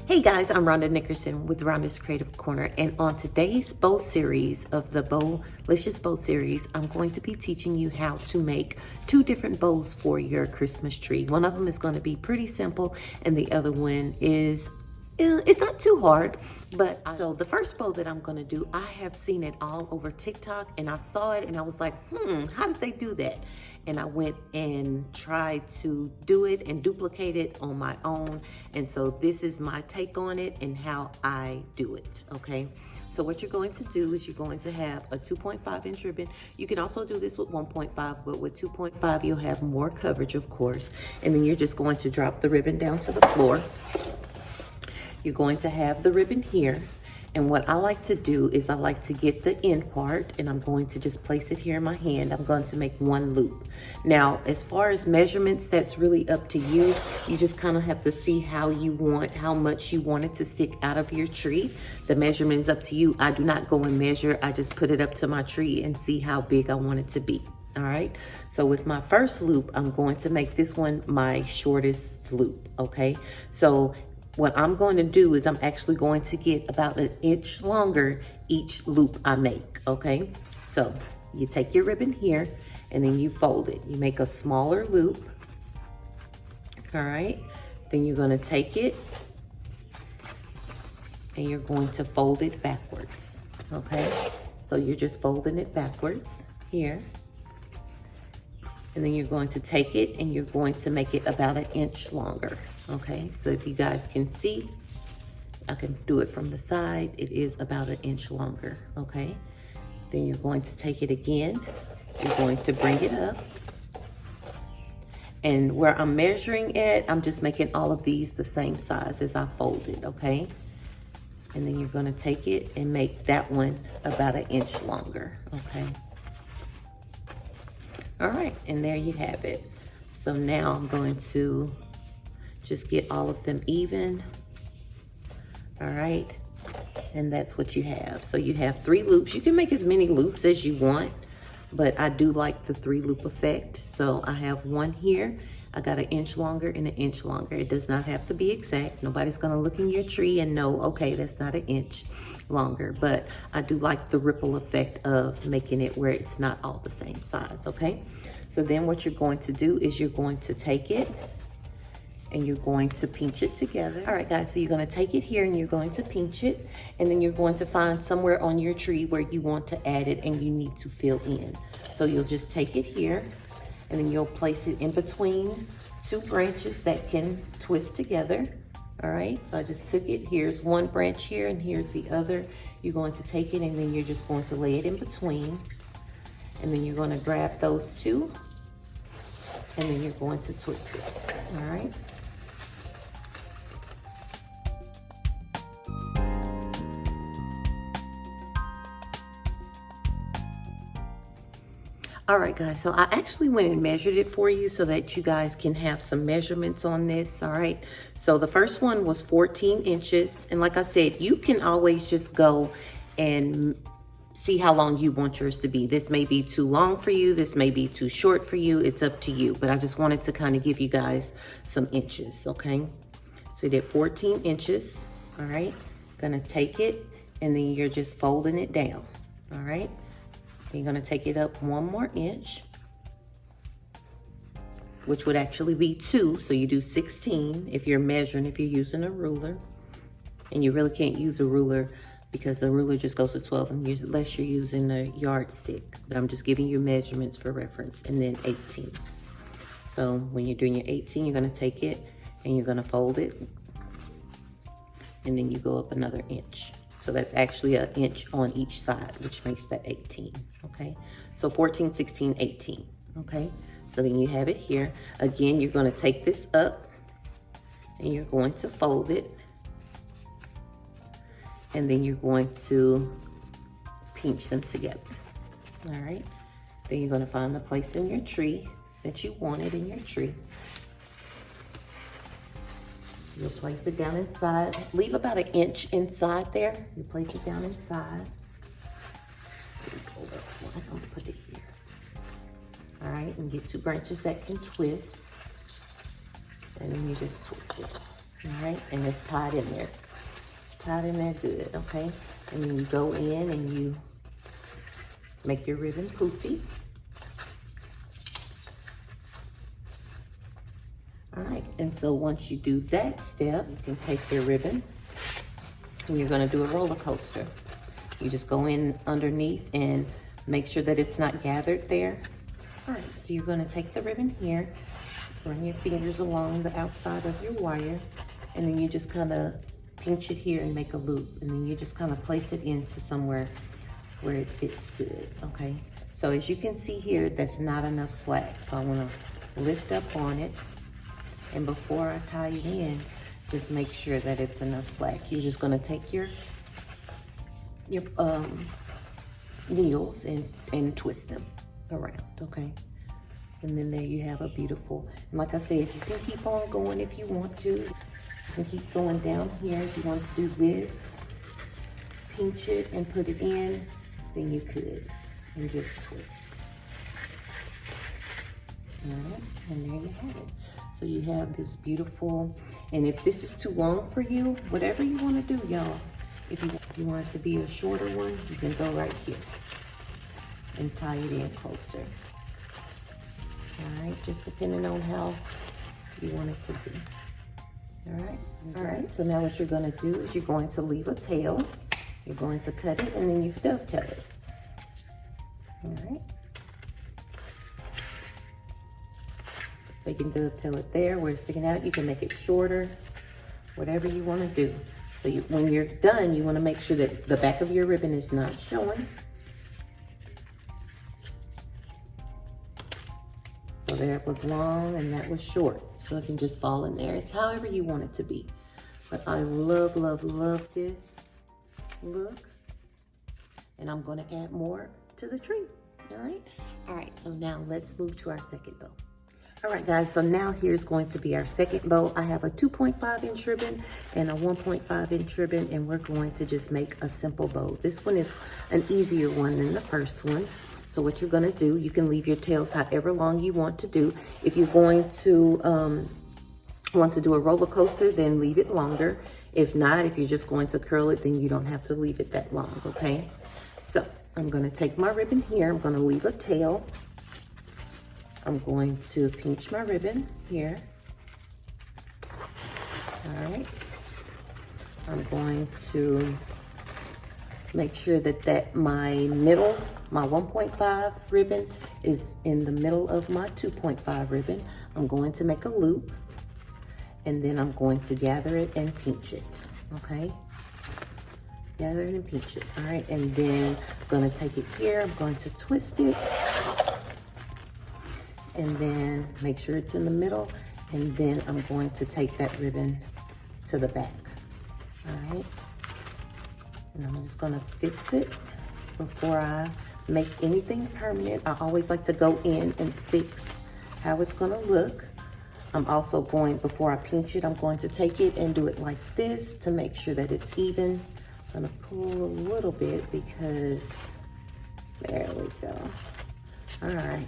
Hey guys, I'm Rhonda Nickerson with Rhonda's Creative Corner, and on today's bow series of the Bow-Licious Bow Series, I'm going to be teaching you how to make two different bows for your Christmas tree. One of them is going to be pretty simple, and the other one is it's not too hard. So the first bow that I'm gonna do, I have seen it all over TikTok, and I saw it and I was like, how did they do that? And I went and tried to do it and duplicate it on my own. And so this is my take on it and how I do it, okay? So what you're going to do is you're going to have a 2.5 inch ribbon. You can also do this with 1.5, but with 2.5, you'll have more coverage, of course. And then you're just going to drop the ribbon down to the floor. You're going to have the ribbon here. And what I like to do is I like to get the end part, and I'm going to just place it here in my hand. I'm going to make one loop. Now, as far as measurements, that's really up to you. You just kind of have to see how much you want it to stick out of your tree. The measurement is up to you. I do not go and measure. I just put it up to my tree and see how big I want it to be. All right, so with my first loop, I'm going to make this one my shortest loop, okay? So what I'm going to do is I'm actually going to get about an inch longer each loop I make, okay? So you take your ribbon here and then you fold it. You make a smaller loop, all right? Then you're gonna take it and you're going to fold it backwards, okay? So you're just folding it backwards here. And then you're going to take it and you're going to make it about an inch longer, okay? So if you guys can see, I can do it from the side. It is about an inch longer, okay? Then you're going to take it again. You're going to bring it up. And where I'm measuring at, I'm just making all of these the same size as I folded, okay? And then you're gonna take it and make that one about an inch longer, okay? All right, and there you have it. So now I'm going to just get all of them even. All right, and that's what you have. So you have 3 loops. You can make as many loops as you want, but I do like the 3 loop effect. So I have one here. I got an inch longer and an inch longer. It does not have to be exact. Nobody's gonna look in your tree and know, okay, that's not an inch longer, but I do like the ripple effect of making it where it's not all the same size, okay? So then what you're going to do is you're going to take it and you're going to pinch it together. All right, guys, so you're gonna take it here and you're going to pinch it, and then you're going to find somewhere on your tree where you want to add it and you need to fill in. So you'll just take it here and then you'll place it in between 2 branches that can twist together. All right, so I just took it. Here's one branch here and here's the other. You're going to take it and then you're just going to lay it in between. And then you're going to grab those 2 and then you're going to twist it. All right. All right, guys, so I actually went and measured it for you so that you guys can have some measurements on this, all right? So the first one was 14 inches. And like I said, you can always just go and see how long you want yours to be. This may be too long for you. This may be too short for you. It's up to you. But I just wanted to kind of give you guys some inches, okay? So you did 14 inches, all right? Gonna take it and then you're just folding it down, all right? You're gonna take it up 1 more inch, which would actually be 2. So you do 16 if you're measuring, if you're using a ruler. And you really can't use a ruler because the ruler just goes to 12 unless you're using a yardstick. But I'm just giving you measurements for reference. And then 18. So when you're doing your 18, you're gonna take it and you're gonna fold it. And then you go up another inch. So that's actually an inch on each side, which makes that 18, okay? So 14, 16, 18, okay? So then you have it here. Again, you're gonna take this up and you're going to fold it. And then you're going to pinch them together, all right? Then you're gonna find the place in your tree that you wanted in your tree. You'll place it down inside. Leave about an inch inside there. You place it down inside. I'm gonna put it here. All right, and get 2 branches that can twist. And then you just twist it. All right, and it's tied in there. Tied in there good, okay? And then you go in and you make your ribbon poofy. All right, and so once you do that step, you can take your ribbon and you're gonna do a roller coaster. You just go in underneath and make sure that it's not gathered there. All right, so you're gonna take the ribbon here, run your fingers along the outside of your wire, and then you just kind of pinch it here and make a loop. And then you just kind of place it into somewhere where it fits good, okay? So as you can see here, that's not enough slack. So I wanna lift up on it. And before I tie it in, just make sure that it's enough slack. You're just gonna take your needles and twist them around, okay? And then there you have a beautiful, and like I said, you can keep on going if you want to. You can keep going down here if you want to do this. Pinch it and put it in, then you could. And just twist. All right, and there you have it. So you have this beautiful, and if this is too long for you, whatever you want to do, y'all. If you want it to be a shorter one, you can go right here and tie it in closer. All right, just depending on how you want it to be. All right, so now what you're gonna do is you're going to leave a tail. You're going to cut it and then you dovetail it. All right. So you can dovetail it there where it's sticking out. You can make it shorter, whatever you want to do. So when you're done, you want to make sure that the back of your ribbon is not showing. So there it was long and that was short. So it can just fall in there. It's however you want it to be. But I love, love, love this look. And I'm going to add more to the tree. All right. All right. So now let's move to our second bow. All right, guys, so now here's going to be our second bow. I have a 2.5 inch ribbon and a 1.5 inch ribbon, and we're going to just make a simple bow. This one is an easier one than the first one. So what you're gonna do, you can leave your tails however long you want to do. If you're going to want to do a roller coaster, then leave it longer. If not, if you're just going to curl it, then you don't have to leave it that long, okay? So I'm gonna take my ribbon here. I'm gonna leave a tail. I'm going to pinch my ribbon here. All right. I'm going to make sure that my middle, my 1.5 ribbon is in the middle of my 2.5 ribbon. I'm going to make a loop and then I'm going to gather it and pinch it, okay? Gather it and pinch it, all right? And then I'm gonna take it here, I'm going to twist it, and then make sure it's in the middle, and then I'm going to take that ribbon to the back, all right? And I'm just gonna fix it before I make anything permanent. I always like to go in and fix how it's gonna look. I'm also going, before I pinch it, I'm going to take it and do it like this to make sure that it's even. I'm gonna pull a little bit because, there we go. All right.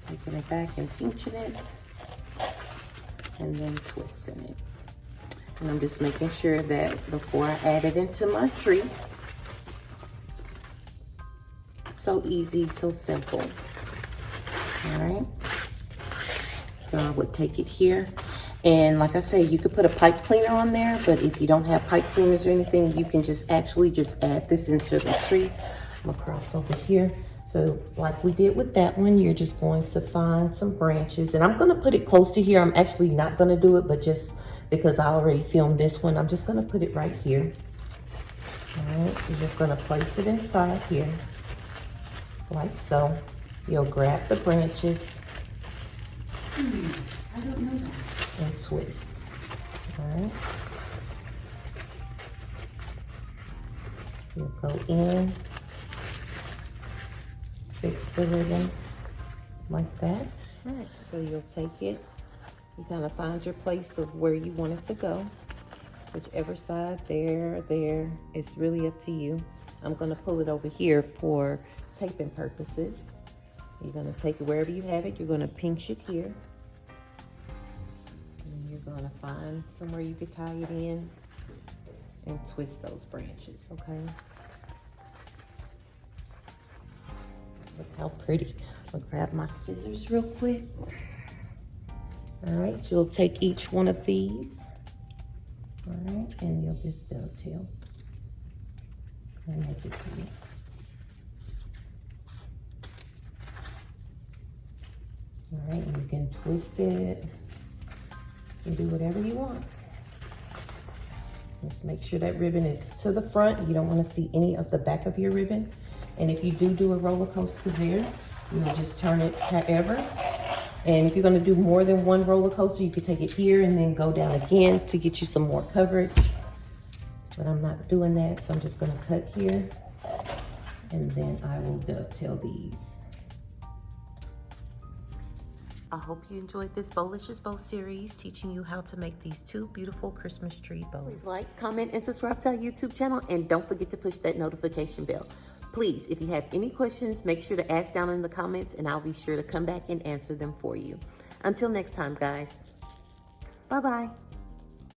Taking it back and pinching it, and then twisting it. And I'm just making sure that before I add it into my tree, so easy, so simple. All right. So I would take it here. And like I say, you could put a pipe cleaner on there, but if you don't have pipe cleaners or anything, you can just actually just add this into the tree. I'm gonna cross over here. So like we did with that one, you're just going to find some branches, and I'm gonna put it close to here. I'm actually not gonna do it, but just because I already filmed this one, I'm just gonna put it right here. All right, you're just gonna place it inside here, like so. You'll grab the branches I don't know that. and twist, all right? You'll go in, fix the ribbon like that. All right, so you'll take it, you kind of find your place of where you want it to go. Whichever side, there, it's really up to you. I'm gonna pull it over here for taping purposes. You're gonna take it wherever you have it. You're gonna pinch it here. And you're gonna find somewhere you can tie it in and twist those branches, okay? Look how pretty. I'll grab my scissors real quick. All right, you'll take each one of these. All right, and you'll just dovetail and make it pretty. All right, and you can twist it and do whatever you want. Just make sure that ribbon is to the front. You don't want to see any of the back of your ribbon. And if you do a roller coaster there, you will just turn it however. And if you're gonna do more than one roller coaster, you could take it here and then go down again to get you some more coverage. But I'm not doing that, so I'm just gonna cut here. And then I will dovetail these. I hope you enjoyed this Bow-Licious Bow Series, teaching you how to make these 2 beautiful Christmas tree bows. Please like, comment, and subscribe to our YouTube channel, and don't forget to push that notification bell. Please, if you have any questions, make sure to ask down in the comments, and I'll be sure to come back and answer them for you. Until next time, guys. Bye-bye.